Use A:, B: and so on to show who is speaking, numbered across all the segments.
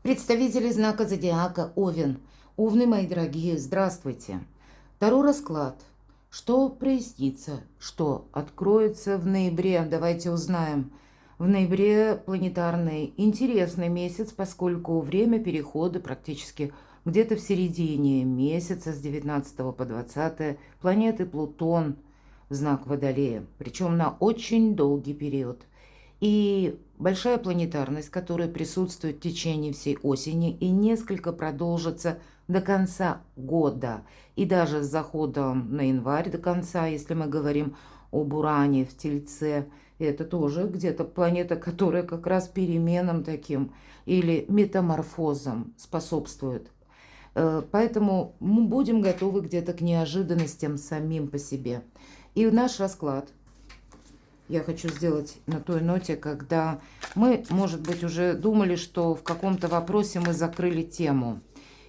A: Представители знака зодиака Овен. Овны, мои дорогие, здравствуйте. Таро расклад. Что прояснится, что откроется в ноябре? Давайте узнаем. В ноябре планетарный интересный месяц, поскольку время перехода практически где-то в середине месяца с 19 по 20 планеты Плутон в знак Водолея, причем на очень долгий период. И большая планетарность, которая присутствует в течение всей осени и несколько продолжится до конца года. И даже с заходом на январь до конца, если мы говорим об Уране в Тельце, это тоже где-то планета, которая как раз переменам таким или метаморфозам способствует. Поэтому мы будем готовы где-то к неожиданностям самим по себе. И наш расклад я хочу сделать на той ноте, когда мы, может быть, уже думали, что в каком-то вопросе мы закрыли тему,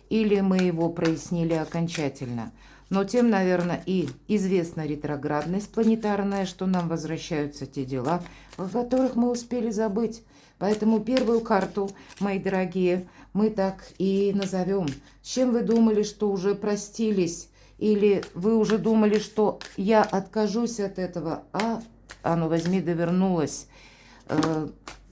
A: или мы его прояснили окончательно. Но тем, наверное, и известна ретроградность планетарная, что нам возвращаются те дела, о которых мы успели забыть. Поэтому первую карту, мои дорогие, мы так и назовем. С чем вы думали, что уже простились, или вы уже думали, что я откажусь от этого, оно возьми да вернулось.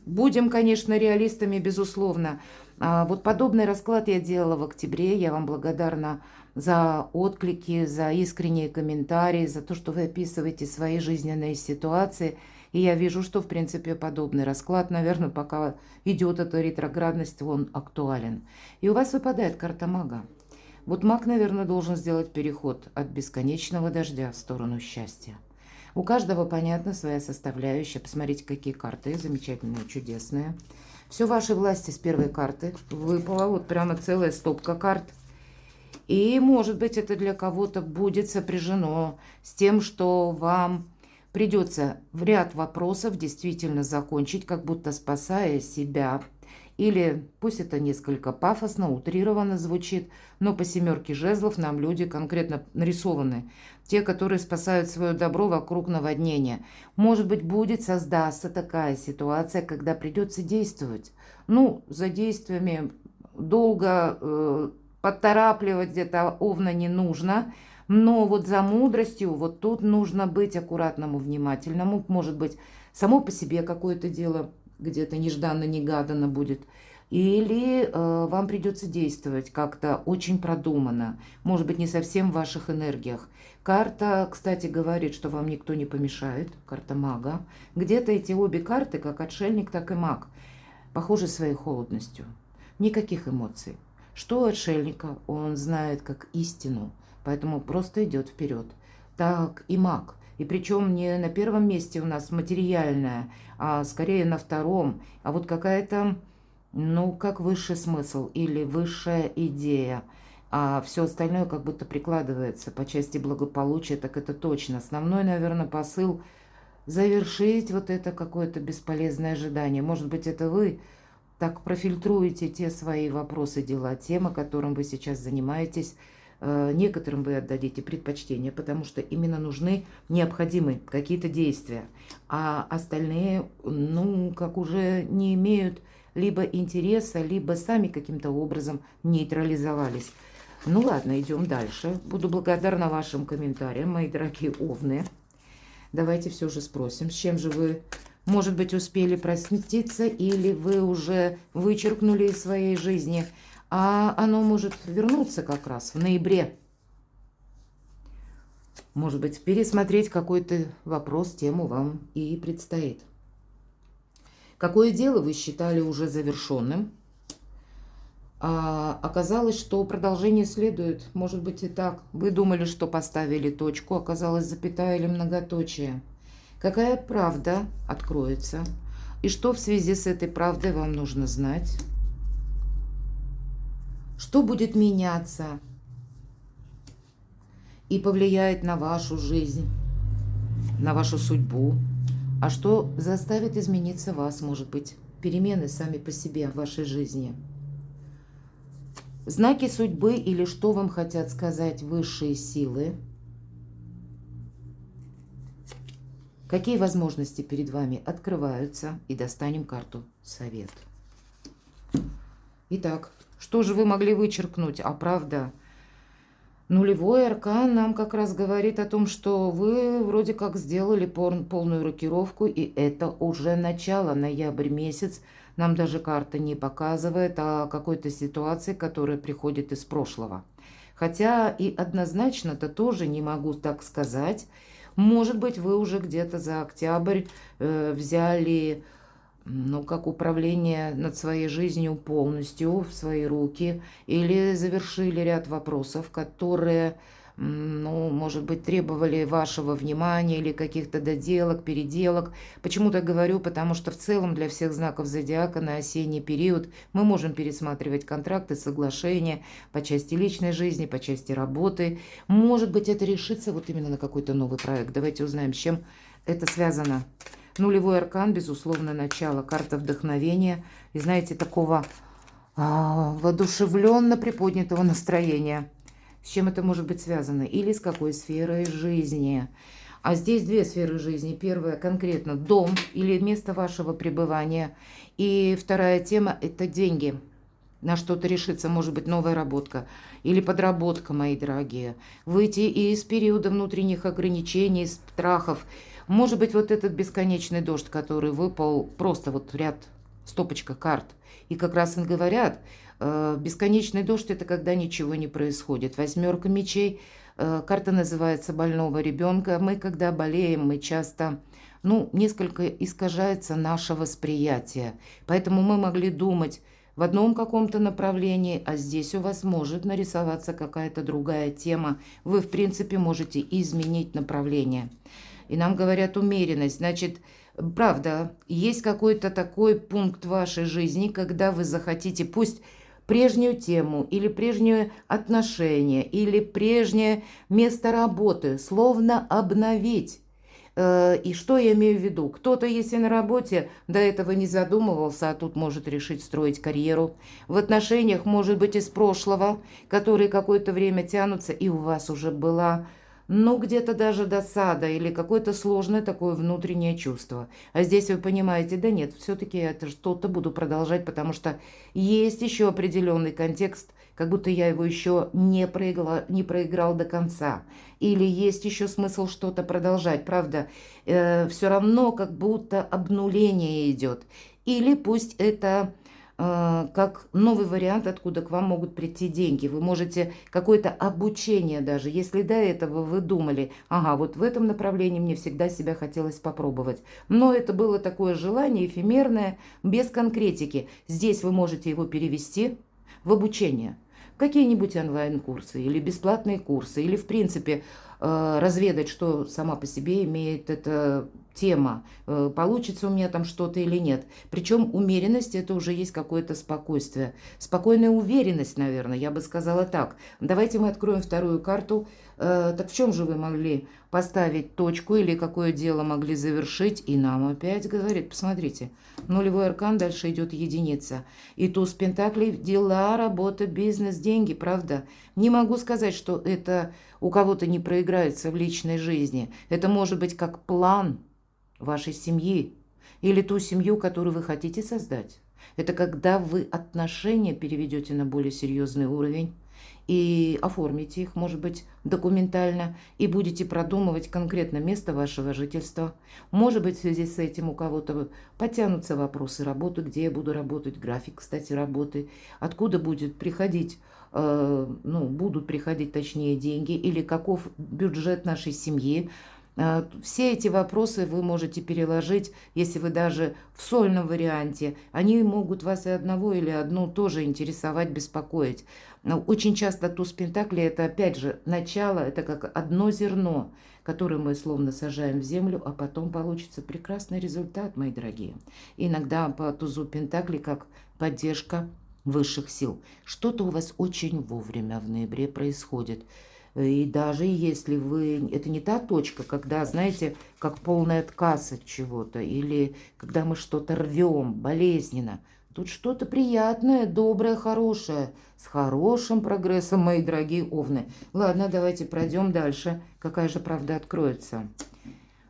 A: Будем, конечно, реалистами, безусловно. Вот подобный расклад я делала в октябре. Я вам благодарна за отклики, за искренние комментарии, за то, что вы описываете свои жизненные ситуации. И я вижу, что, в принципе, подобный расклад, наверное, пока идет эта ретроградность, он актуален. И у вас выпадает карта мага. Вот маг, наверное, должен сделать переход от бесконечного дождя в сторону счастья. У каждого, понятно, своя составляющая. Посмотрите, какие карты замечательные, чудесные. Все вашей власти с первой карты выпало. Вот прямо целая стопка карт. И, может быть, это для кого-то будет сопряжено с тем, что вам придется в ряд вопросов действительно закончить, как будто спасая себя. Или, пусть это несколько пафосно, утрированно звучит, но по семерке жезлов нам люди конкретно нарисованы. Те, которые спасают свое добро вокруг наводнения. Может быть, будет создаться такая ситуация, когда придется действовать. Ну, за действиями долго поторапливать где-то Овна не нужно. Но вот за мудростью, вот тут нужно быть аккуратному, внимательному. Может быть, само по себе какое-то дело где-то нежданно-негаданно будет. Или вам придется действовать как-то очень продуманно. Может быть, не совсем в ваших энергиях. Карта, кстати, говорит, что вам никто не помешает. Карта мага. Где-то эти обе карты, как отшельник, так и маг, похожи своей холодностью. Никаких эмоций. Что у отшельника? Он знает как истину, поэтому просто идет вперед. Так и маг. И причем не на первом месте у нас материальное, а скорее на втором. А вот какая-то, ну, как высший смысл или высшая идея. А все остальное как будто прикладывается по части благополучия, так это точно. Основной, наверное, посыл завершить вот это какое-то бесполезное ожидание. Может быть, это вы так профильтруете те свои вопросы, дела, темы, которым вы сейчас занимаетесь. Некоторым вы отдадите предпочтение, потому что именно нужны необходимые какие-то действия. А остальные, ну, как уже не имеют либо интереса, либо сами каким-то образом нейтрализовались. Ну ладно, идем дальше. Буду благодарна вашим комментариям, мои дорогие овны. Давайте все же спросим, с чем же вы, может быть, успели проститься, или вы уже вычеркнули из своей жизни, а оно может вернуться как раз в ноябре. Может быть, пересмотреть какой-то вопрос, тему вам и предстоит. Какое дело вы считали уже завершенным? А оказалось, что продолжение следует. Может быть и так. Вы думали, что поставили точку, оказалось запятая или многоточие. Какая правда откроется? И что в связи с этой правдой вам нужно знать? Что будет меняться и повлияет на вашу жизнь, на вашу судьбу? А что заставит измениться вас, может быть, перемены сами по себе в вашей жизни? Знаки судьбы или что вам хотят сказать высшие силы? Какие возможности перед вами открываются? И достанем карту «Совет». Итак, что же вы могли вычеркнуть? А правда, нулевой аркан нам как раз говорит о том, что вы вроде как сделали полную рокировку, и это уже начало, ноябрь месяц. Нам даже карта не показывает о какой-то ситуации, которая приходит из прошлого. Хотя и однозначно-то тоже не могу так сказать. Может быть, вы уже где-то за октябрь взяли, ну, как управление над своей жизнью полностью в свои руки, или завершили ряд вопросов, которые, ну, может быть, требовали вашего внимания или каких-то доделок, переделок. Почему так говорю? Потому что в целом для всех знаков зодиака на осенний период мы можем пересматривать контракты, соглашения по части личной жизни, по части работы. Может быть, это решится вот именно на какой-то новый проект. Давайте узнаем, с чем это связано. Нулевой аркан, безусловно, начало, карта вдохновения. И знаете, такого воодушевленно приподнятого настроения. С чем это может быть связано? Или с какой сферой жизни? А здесь две сферы жизни. Первая конкретно дом или место вашего пребывания. И вторая тема – это деньги. На что-то решиться, может быть, новая работа или подработка, мои дорогие. Выйти из периода внутренних ограничений, страхов. Может быть, вот этот бесконечный дождь, который выпал, просто вот ряд, стопочка карт. И как раз им говорят, бесконечный дождь – это когда ничего не происходит. Восьмерка мечей, карта называется больного ребенка. Мы, когда болеем, мы часто, ну, несколько искажается наше восприятие. Поэтому мы могли думать в одном каком-то направлении, а здесь у вас может нарисоваться какая-то другая тема. Вы, в принципе, можете изменить направление. И нам говорят умеренность. Значит, правда, есть какой-то такой пункт в вашей жизни, когда вы захотите, пусть прежнюю тему, или прежнее отношение, или прежнее место работы, словно обновить. И что я имею в виду? Кто-то, если на работе до этого не задумывался, а тут может решить строить карьеру. В отношениях, может быть, из прошлого, которые какое-то время тянутся, и у вас уже была, ну, где-то даже досада или какое-то сложное такое внутреннее чувство. А здесь вы понимаете, да нет, все-таки я это что-то буду продолжать, потому что есть еще определенный контекст, как будто я его еще не проиграл до конца. Или есть еще смысл что-то продолжать, правда? Все равно как будто обнуление идет. Или пусть это как новый вариант, откуда к вам могут прийти деньги. Вы можете какое-то обучение даже, если до этого вы думали, ага, вот в этом направлении мне всегда себя хотелось попробовать. Но это было такое желание эфемерное, без конкретики. Здесь вы можете его перевести в обучение. Какие-нибудь онлайн-курсы или бесплатные курсы, или в принципе разведать, что сама по себе имеет эта тема, получится у меня там что-то или нет. Причем умеренность – это уже есть какое-то спокойствие. Спокойная уверенность, наверное, я бы сказала так. Давайте мы откроем вторую карту. Так в чем же вы могли поставить точку или какое дело могли завершить? И нам опять говорит, посмотрите, нулевой аркан, дальше идет единица. И туз пентаклей, дела, работа, бизнес, деньги, правда? Не могу сказать, что это у кого-то не проиграется в личной жизни. Это может быть как план вашей семьи или ту семью, которую вы хотите создать. Это когда вы отношения переведете на более серьезный уровень и оформите их, может быть, документально, и будете продумывать конкретно место вашего жительства. Может быть, в связи с этим у кого-то потянутся вопросы работы, где я буду работать, график, кстати, работы, откуда будет приходить, будут приходить, точнее, деньги, или каков бюджет нашей семьи. Все эти вопросы вы можете переложить, если вы даже в сольном варианте. Они могут вас и одного или одну тоже интересовать, беспокоить. Но очень часто туз пентаклей – это, опять же, начало, это как одно зерно, которое мы словно сажаем в землю, а потом получится прекрасный результат, мои дорогие. Иногда по тузу пентаклей как поддержка высших сил. Что-то у вас очень вовремя в ноябре происходит. И даже если вы... Это не та точка, когда, знаете, как полный отказ от чего-то, или когда мы что-то рвем, болезненно. Тут что-то приятное, доброе, хорошее, с хорошим прогрессом, мои дорогие овны. Ладно, давайте пройдем дальше. Какая же правда откроется?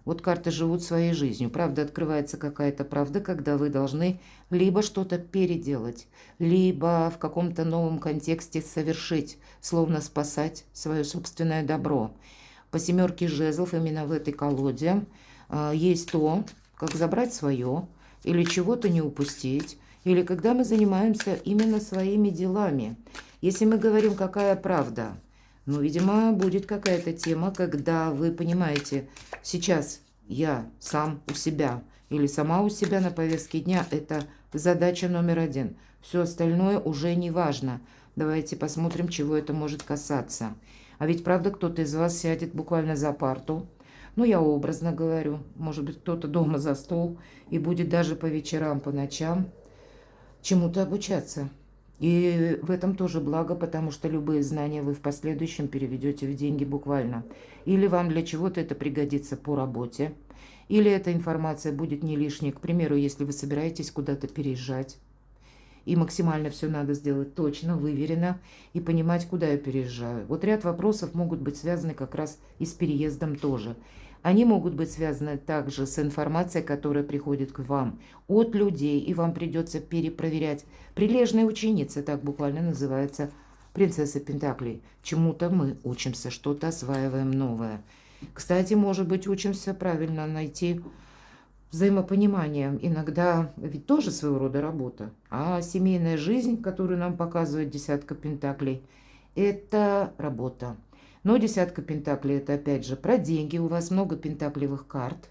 A: Вот карты живут своей жизнью. Правда, открывается какая-то правда, когда вы должны либо что-то переделать, либо в каком-то новом контексте совершить, словно спасать свое собственное добро. По семерке жезлов именно в этой колоде есть то, как забрать свое, или чего-то не упустить, или когда мы занимаемся именно своими делами. Если мы говорим, какая правда, ну, видимо, будет какая-то тема, когда вы понимаете, сейчас я сам у себя или сама у себя на повестке дня, это задача номер один. Все остальное уже не важно. Давайте посмотрим, чего это может касаться. А ведь, правда, кто-то из вас сядет буквально за парту. Ну, я образно говорю. Может быть, кто-то дома за стол и будет даже по вечерам, по ночам чему-то обучаться. И в этом тоже благо, потому что любые знания вы в последующем переведете в деньги буквально. Или вам для чего-то это пригодится по работе, или эта информация будет не лишней. К примеру, если вы собираетесь куда-то переезжать, и максимально все надо сделать точно, выверено, и понимать, куда я переезжаю. Вот ряд вопросов могут быть связаны как раз и с переездом тоже. Они могут быть связаны также с информацией, которая приходит к вам от людей, и вам придется перепроверять. Прилежная ученица, так буквально называется принцесса Пентаклей. Чему-то мы учимся, что-то осваиваем новое. Кстати, может быть, учимся правильно найти взаимопонимание. Иногда ведь тоже своего рода работа. А семейная жизнь, которую нам показывает десятка Пентаклей, это работа. Но десятка Пентаклей – это опять же про деньги. У вас много пентаклевых карт.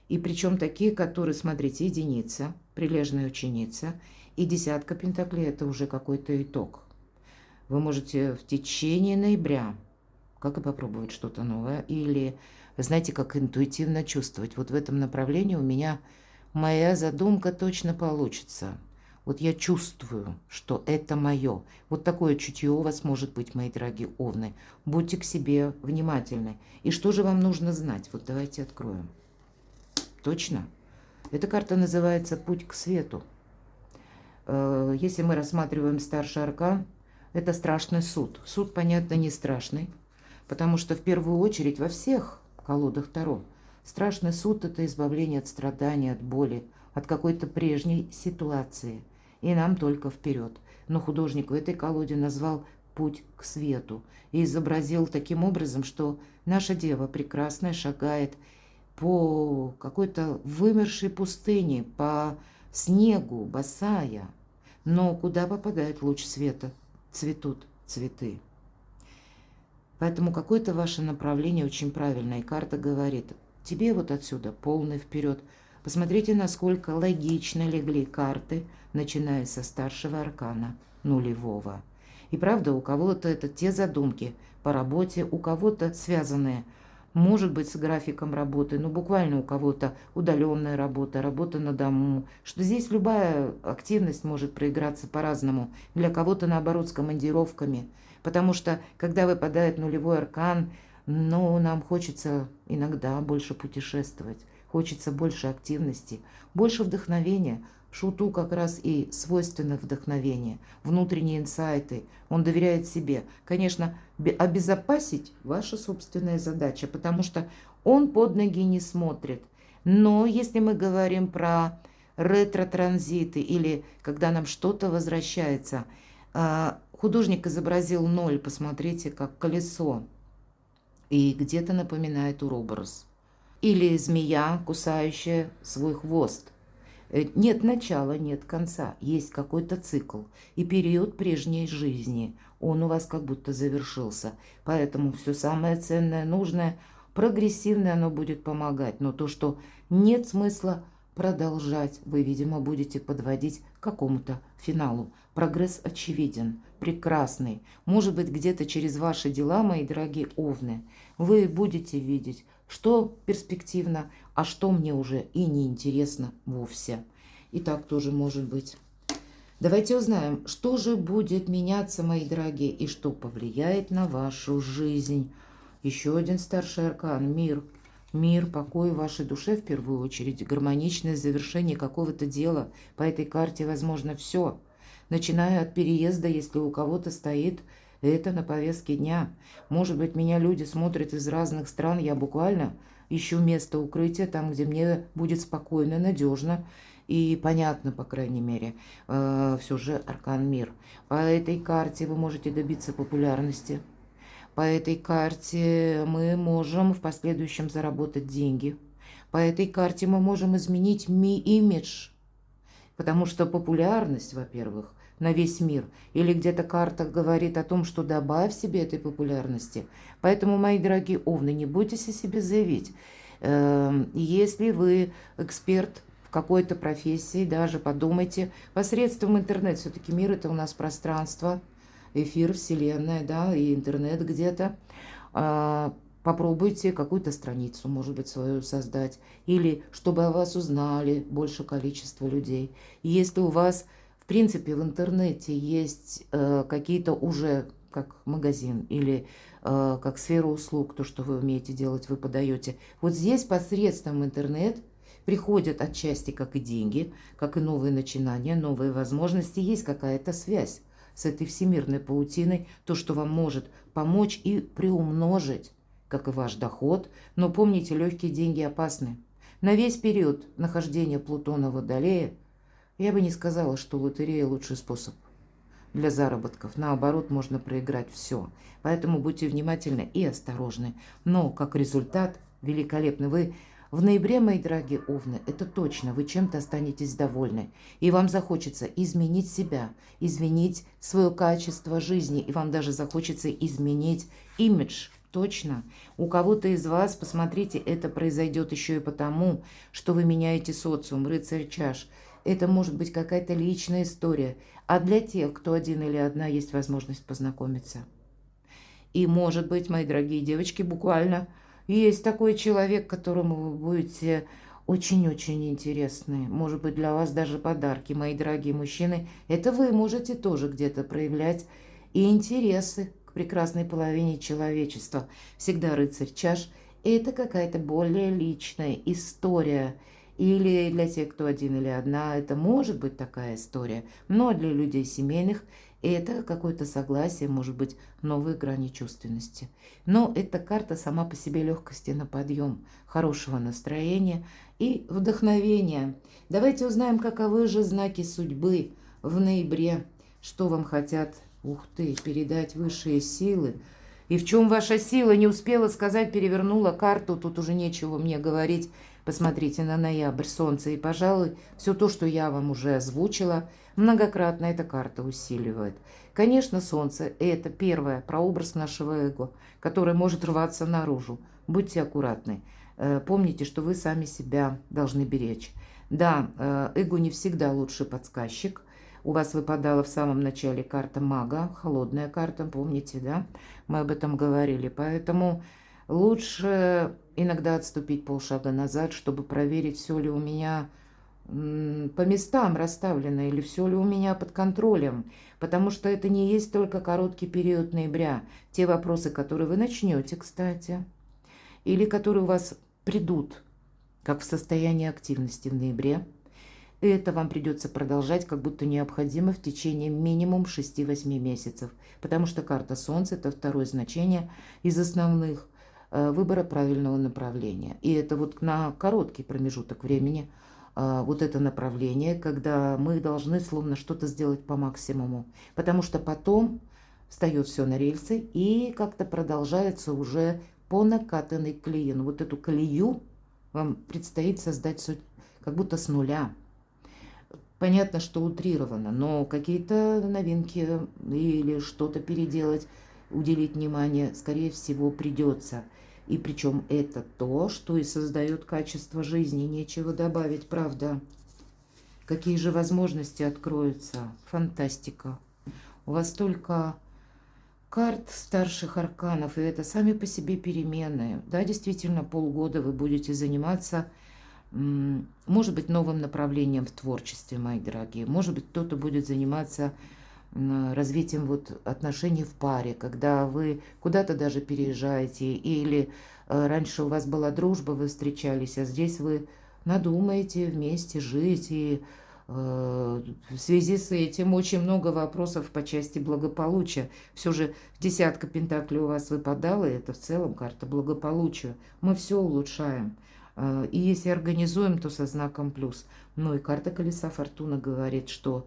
A: И причем такие, которые, смотрите, единица, прилежная ученица. И десятка Пентаклей – это уже какой-то итог. Вы можете в течение ноября как и попробовать что-то новое. Или, знаете, как интуитивно чувствовать. Вот в этом направлении у меня моя задумка точно получится. Вот я чувствую, что это мое. Вот такое чутье у вас может быть, мои дорогие овны. Будьте к себе внимательны. И что же вам нужно знать? Вот давайте откроем. Точно? Эта карта называется «Путь к свету». Если мы рассматриваем старший аркан, это страшный суд. Суд, понятно, не страшный, потому что в первую очередь во всех колодах Таро страшный суд – это избавление от страданий, от боли, от какой-то прежней ситуации. И нам только вперед. Но художник в этой колоде назвал «Путь к свету» и изобразил таким образом, что наша дева прекрасная шагает по какой-то вымершей пустыне, по снегу, босая. Но куда попадает луч света, цветут цветы. Поэтому какое-то ваше направление очень правильное. И карта говорит, тебе вот отсюда полный вперед. Посмотрите, насколько логично легли карты, начиная со старшего аркана, нулевого. И правда, у кого-то это те задумки по работе, у кого-то связанные, может быть, с графиком работы, но буквально у кого-то удаленная работа, работа на дому, что здесь любая активность может проиграться по-разному. Для кого-то, наоборот, с командировками. Потому что, когда выпадает нулевой аркан, нам хочется иногда больше путешествовать, хочется больше активности, больше вдохновения. Шуту как раз и свойственно вдохновение, внутренние инсайты. Он доверяет себе. Конечно, обезопасить ваша собственная задача, потому что он под ноги не смотрит. Но если мы говорим про ретро-транзиты или когда нам что-то возвращается, художник изобразил 0, посмотрите, как колесо, и где-то напоминает уроборос. Или змея, кусающая свой хвост. Нет начала, нет конца, есть какой-то цикл. И период прежней жизни, он у вас как будто завершился. Поэтому все самое ценное, нужное, прогрессивное, оно будет помогать. Но то, что нет смысла продолжать, вы, видимо, будете подводить к какому-то финалу. Прогресс очевиден, прекрасный. Может быть, где-то через ваши дела, мои дорогие овны, вы будете видеть, что перспективно, а что мне уже и не интересно вовсе. И так тоже может быть. Давайте узнаем, что же будет меняться, мои дорогие, и что повлияет на вашу жизнь. Еще один старший аркан – мир. Мир, покой в вашей душе в первую очередь, гармоничное завершение какого-то дела. По этой карте возможно все. Начиная от переезда, если у кого-то стоит это на повестке дня. Может быть, меня люди смотрят из разных стран, я буквально ищу место укрытия там, где мне будет спокойно, надежно и понятно, по крайней мере. Все же аркан мир. По этой карте вы можете добиться популярности. По этой карте мы можем в последующем заработать деньги. По этой карте мы можем изменить имидж. Потому что популярность, во-первых, на весь мир. Или где-то карта говорит о том, что добавь себе этой популярности. Поэтому, мои дорогие овны, не бойтесь о себе заявить. Если вы эксперт в какой-то профессии, даже подумайте, посредством интернета, все-таки мир это у нас пространство, эфир, вселенная, да, и интернет где-то. Попробуйте какую-то страницу, может быть, свою создать, или чтобы о вас узнали больше количество людей. Если у вас, в принципе, в интернете есть какие-то уже, как магазин, или как сфера услуг, то, что вы умеете делать, вы подаете. Вот здесь посредством интернет приходят отчасти как и деньги, как и новые начинания, новые возможности. Есть какая-то связь с этой всемирной паутиной, то, что вам может помочь и приумножить, как и ваш доход. Но помните, легкие деньги опасны. На весь период нахождения Плутона в Водолее я бы не сказала, что лотерея лучший способ для заработков. Наоборот, можно проиграть все. Поэтому будьте внимательны и осторожны. Но как результат великолепный. Вы в ноябре, мои дорогие овны, это точно, вы чем-то останетесь довольны. И вам захочется изменить себя, изменить свое качество жизни. И вам даже захочется изменить имидж. Точно. У кого-то из вас, посмотрите, это произойдет еще и потому, что вы меняете социум, рыцарь чаш. Это может быть какая-то личная история. А для тех, кто один или одна, есть возможность познакомиться. И может быть, мои дорогие девочки, буквально есть такой человек, которому вы будете очень-очень интересны. Может быть, для вас даже подарки, мои дорогие мужчины. Это вы можете тоже где-то проявлять и интересы к прекрасной половине человечества. Всегда рыцарь чаш. Это какая-то более личная история. Или для тех, кто один или одна, это может быть такая история. Но для людей семейных это какое-то согласие, может быть, новые грани чувственности. Но эта карта сама по себе легкости на подъем, хорошего настроения и вдохновения. Давайте узнаем, каковы же знаки судьбы в ноябре. Что вам хотят, ух ты, передать высшие силы. И в чем ваша сила? Не успела сказать, перевернула карту, тут уже нечего мне говорить. Посмотрите на ноябрь, солнце, и, пожалуй, все то, что я вам уже озвучила, многократно эта карта усиливает. Конечно, солнце – это первое, прообраз нашего эго, который может рваться наружу. Будьте аккуратны. Помните, что вы сами себя должны беречь. Да, эго не всегда лучший подсказчик. У вас выпадала в самом начале карта мага, холодная карта, помните, да? Мы об этом говорили. Поэтому лучше иногда отступить полшага назад, чтобы проверить, все ли у меня по местам расставлено, или все ли у меня под контролем. Потому что это не есть только короткий период ноября. Те вопросы, которые вы начнете, кстати, или которые у вас придут, как в состоянии активности в ноябре, это вам придется продолжать, как будто необходимо в течение минимум 6-8 месяцев. Потому что карта Солнца – это второе значение из основных выбора правильного направления. И это вот на короткий промежуток времени вот это направление, когда мы должны словно что-то сделать по максимуму. Потому что потом встает все на рельсы и как-то продолжается уже по накатанной колее. Но вот эту колею вам предстоит создать как будто с нуля. Понятно, что утрировано, но какие-то новинки или что-то переделать, уделить внимание, скорее всего, придется. И причем это то, что и создает качество жизни. Нечего добавить, правда. Какие же возможности откроются? Фантастика. У вас только карт старших арканов, и это сами по себе перемены. Да, действительно, полгода вы будете заниматься, может быть, новым направлением в творчестве, мои дорогие. Может быть, кто-то будет заниматься развитием вот отношений в паре, когда вы куда-то даже переезжаете, или раньше у вас была дружба, вы встречались, а здесь вы надумаете вместе жить и В связи с этим очень много вопросов по части благополучия. Все же десятка пентаклей у вас выпадала, и это в целом карта благополучия. Мы все улучшаем. И если организуем, то со знаком плюс. Ну и карта колеса фортуны говорит, что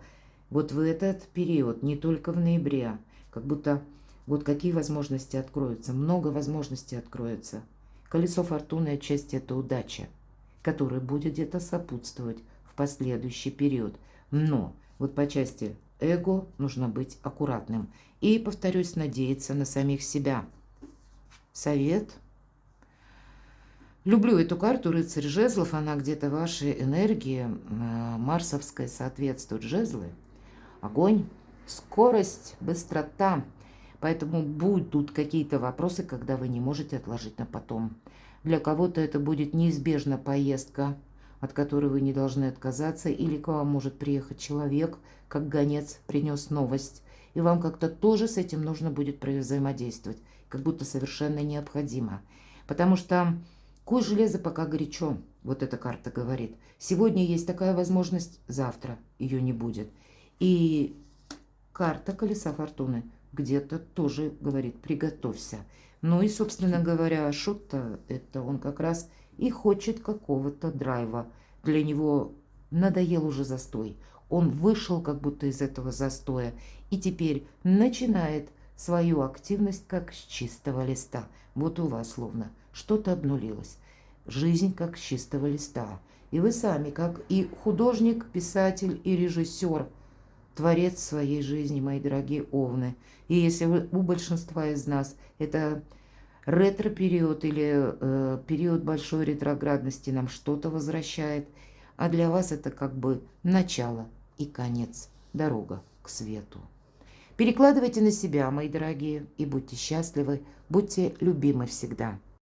A: вот в этот период, не только в ноябре, как будто вот какие возможности откроются, много возможностей откроется. Колесо фортуны отчасти это удача, которая будет где-то сопутствовать в последующий период. Но вот по части эго нужно быть аккуратным. И, повторюсь, надеяться на самих себя. Совет. Люблю эту карту, рыцарь жезлов, она где-то вашей энергии, марсовской соответствует жезлы. Огонь, скорость, быстрота. Поэтому будут какие-то вопросы, когда вы не можете отложить на потом. Для кого-то это будет неизбежна поездка, от которой вы не должны отказаться, или к вам может приехать человек, как гонец принес новость, и вам как-то тоже с этим нужно будет взаимодействовать, как будто совершенно необходимо. Потому что куй железо пока горячо, вот эта карта говорит. Сегодня есть такая возможность, завтра ее не будет. И карта колеса фортуны где-то тоже говорит, приготовься. Ну и, собственно говоря, Ашот-то это он как раз и хочет какого-то драйва. Для него надоел уже застой. Он вышел как будто из этого застоя и теперь начинает свою активность как с чистого листа. Вот у вас словно что-то обнулилось. Жизнь как с чистого листа. И вы сами, как и художник, писатель и режиссер, творец своей жизни, мои дорогие овны. И если у большинства из нас это ретро-период или период большой ретроградности нам что-то возвращает, а для вас это как бы начало и конец, дорога к свету. Перекладывайте на себя, мои дорогие, и будьте счастливы, будьте любимы всегда.